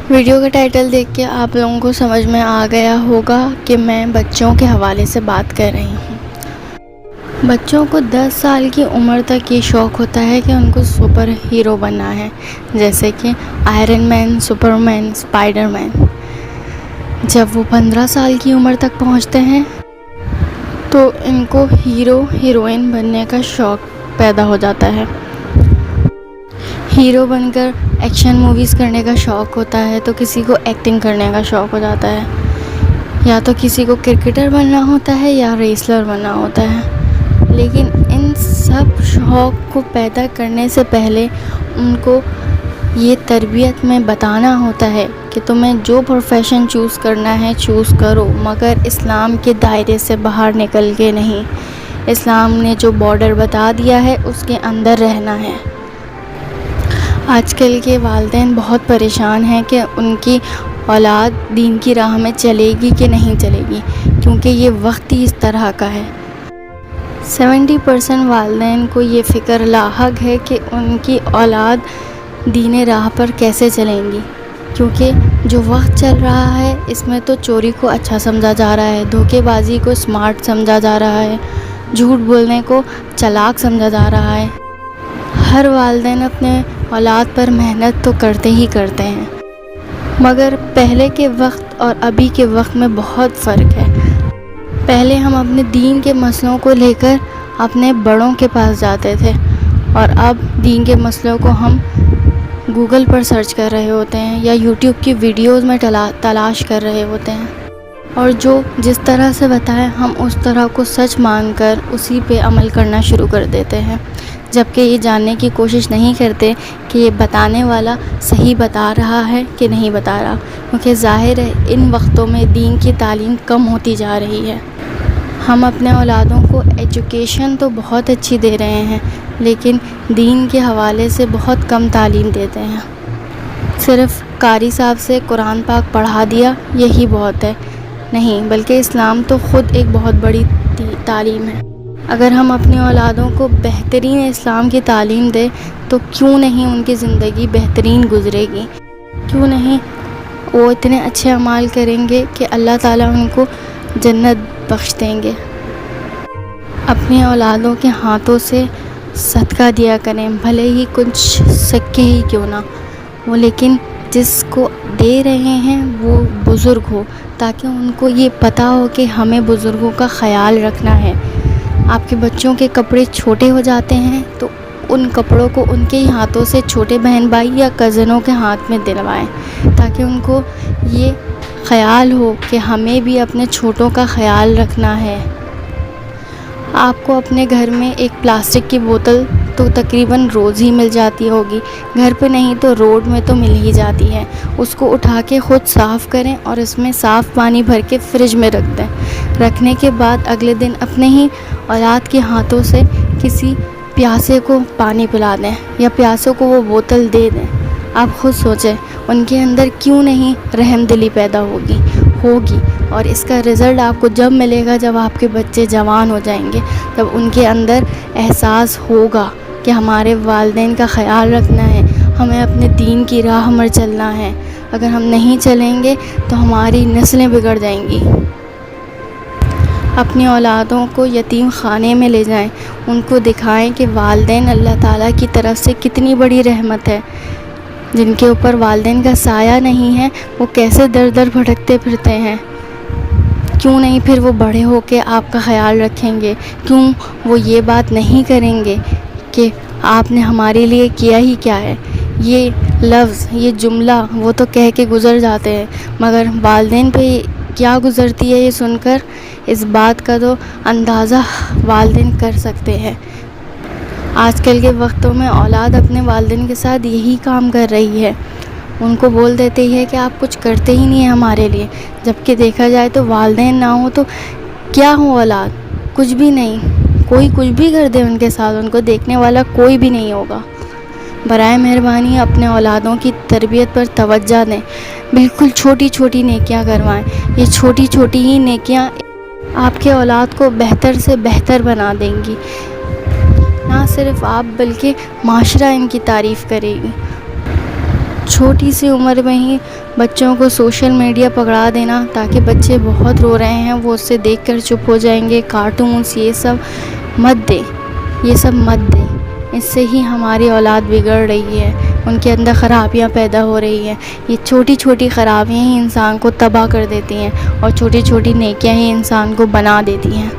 Video کا title دیکھ کے آپ لوگوں کو سمجھ میں آ گیا ہوگا کہ میں بچوں کے حوالے سے بات کر رہی ہوں۔ بچوں کو 10 سال کی عمر تک یہ شوق ہوتا ہے کہ ان کو سپر ہیرو بننا ہے، جیسے کہ آئرن مین، سپر مین، اسپائڈر مین۔ جب وہ 15 سال کی عمر تک پہنچتے ہیں تو ان کو ہیرو ہیروئن بننے کا شوق پیدا ہو جاتا ہے۔ ہیرو بن کر ایکشن موویز کرنے کا شوق ہوتا ہے، تو کسی کو ایکٹنگ کرنے کا شوق ہو جاتا ہے، یا تو کسی کو کرکٹر بننا ہوتا ہے یا ریسلر بننا ہوتا ہے۔ لیکن ان سب شوق کو پیدا کرنے سے پہلے ان کو یہ تربیت میں بتانا ہوتا ہے کہ تمہیں جو پروفیشن چوز کرنا ہے چوز کرو، مگر اسلام کے دائرے سے باہر نکل کے نہیں۔ اسلام نے جو بارڈر بتا دیا ہے اس کے اندر رہنا ہے۔ آج کل کے والدین بہت پریشان ہیں کہ ان کی اولاد دین کی راہ میں چلے گی کہ نہیں چلے گی، کیونکہ یہ وقت ہی اس طرح کا ہے۔ 70% والدین کو یہ فکر لاحق ہے کہ ان کی اولاد دین راہ پر کیسے چلیں گی، کیونکہ جو وقت چل رہا ہے اس میں تو چوری کو اچھا سمجھا جا رہا ہے، دھوکے بازی کو سمارٹ سمجھا جا رہا ہے، جھوٹ بولنے کو چالاک سمجھا جا رہا ہے۔ ہر والدین اپنے اولاد پر محنت تو کرتے ہی کرتے ہیں، مگر پہلے کے وقت اور ابھی کے وقت میں بہت فرق ہے۔ پہلے ہم اپنے دین کے مسئلوں کو لے کر اپنے بڑوں کے پاس جاتے تھے، اور اب دین کے مسئلوں کو ہم گوگل پر سرچ کر رہے ہوتے ہیں یا یوٹیوب کی ویڈیوز میں تلاش کر رہے ہوتے ہیں، اور جو جس طرح سے بتائیں ہم اس طرح کو سچ مان کر اسی پہ عمل کرنا شروع کر دیتے ہیں، جبکہ یہ جاننے کی کوشش نہیں کرتے کہ یہ بتانے والا صحیح بتا رہا ہے کہ نہیں بتا رہا، کیونکہ ظاہر ہے ان وقتوں میں دین کی تعلیم کم ہوتی جا رہی ہے۔ ہم اپنے اولادوں کو ایجوکیشن تو بہت اچھی دے رہے ہیں، لیکن دین کے حوالے سے بہت کم تعلیم دیتے ہیں۔ صرف قاری صاحب سے قرآن پاک پڑھا دیا یہی بہت ہے، نہیں، بلکہ اسلام تو خود ایک بہت بڑی تعلیم ہے۔ اگر ہم اپنی اولادوں کو بہترین اسلام کی تعلیم دیں تو کیوں نہیں ان کی زندگی بہترین گزرے گی، کیوں نہیں وہ اتنے اچھے اعمال کریں گے کہ اللہ تعالیٰ ان کو جنت بخش دیں گے۔ اپنی اولادوں کے ہاتھوں سے صدقہ دیا کریں، بھلے ہی کچھ سکے ہی کیوں نہ وہ، لیکن جس کو دے رہے ہیں وہ بزرگ ہو، تاکہ ان کو یہ پتہ ہو کہ ہمیں بزرگوں کا خیال رکھنا ہے۔ آپ کے بچوں کے کپڑے چھوٹے ہو جاتے ہیں تو ان کپڑوں کو ان کے ہی ہاتھوں سے چھوٹے بہن بھائی یا کزنوں کے ہاتھ میں دلوائیں، تاکہ ان کو یہ خیال ہو کہ ہمیں بھی اپنے چھوٹوں کا خیال رکھنا ہے۔ آپ کو اپنے گھر میں ایک پلاسٹک کی بوتل تو تقریباً روز ہی مل جاتی ہوگی، گھر پہ نہیں تو روڈ میں تو مل ہی جاتی ہے۔ اس کو اٹھا کے خود صاف کریں اور اس میں صاف پانی بھر کے فریج میں رکھ دیں۔ رکھنے کے بعد اگلے دن اپنے ہی اولاد کے ہاتھوں سے کسی پیاسے کو پانی پلا دیں یا پیاسوں کو وہ بوتل دے دیں۔ آپ خود سوچیں ان کے اندر کیوں نہیں رحم دلی پیدا ہوگی، اور اس کا رزلٹ آپ کو جب ملے گا جب آپ کے بچے جوان ہو جائیں گے، تب ان کے اندر احساس ہوگا کہ ہمارے والدین کا خیال رکھنا ہے، ہمیں اپنے دین کی راہ پر چلنا ہے۔ اگر ہم نہیں چلیں گے تو ہماری نسلیں بگڑ جائیں گی۔ اپنی اولادوں کو یتیم خانے میں لے جائیں، ان کو دکھائیں کہ والدین اللہ تعالیٰ کی طرف سے کتنی بڑی رحمت ہے۔ جن کے اوپر والدین کا سایہ نہیں ہے وہ کیسے در در بھٹکتے پھرتے ہیں، کیوں نہیں پھر وہ بڑے ہو کے آپ کا خیال رکھیں گے، کیوں وہ یہ بات نہیں کریں گے کہ آپ نے ہمارے لیے کیا ہی کیا ہے۔ یہ لفظ، یہ جملہ وہ تو کہہ کے گزر جاتے ہیں، مگر والدین پہ کیا گزرتی ہے یہ سن کر، اس بات کا تو اندازہ والدین کر سکتے ہیں۔ آج کل کے وقتوں میں اولاد اپنے والدین کے ساتھ یہی کام کر رہی ہے، ان کو بول دیتے ہے کہ آپ کچھ کرتے ہی نہیں ہیں ہمارے لیے، جبکہ دیکھا جائے تو والدین نہ ہوں تو کیا ہوں اولاد، کچھ بھی نہیں، کوئی کچھ بھی کر دے ان کے ساتھ ان کو دیکھنے والا کوئی بھی نہیں ہوگا۔ برائے مہربانی اپنے اولادوں کی تربیت پر توجہ دیں، بالکل چھوٹی چھوٹی نیکیاں کروائیں۔ یہ چھوٹی چھوٹی ہی نیکیاں آپ کے اولاد کو بہتر سے بہتر بنا دیں گی، نہ صرف آپ بلکہ معاشرہ ان کی تعریف کرے گی۔ چھوٹی سی عمر میں ہی بچوں کو سوشل میڈیا پکڑا دینا تاکہ بچے بہت رو رہے ہیں وہ اس سے دیکھ کر چپ ہو جائیں گے. کارٹونس یہ سب مت دے، یہ سب مت دے. اس سے ہی ہماری اولاد بگڑ رہی ہے، ان کے اندر خرابیاں پیدا ہو رہی ہیں. یہ چھوٹی چھوٹی خرابیاں ہی انسان کو تباہ کر دیتی ہیں اور چھوٹی چھوٹی نیکیاں ہی انسان کو بنا دیتی ہیں.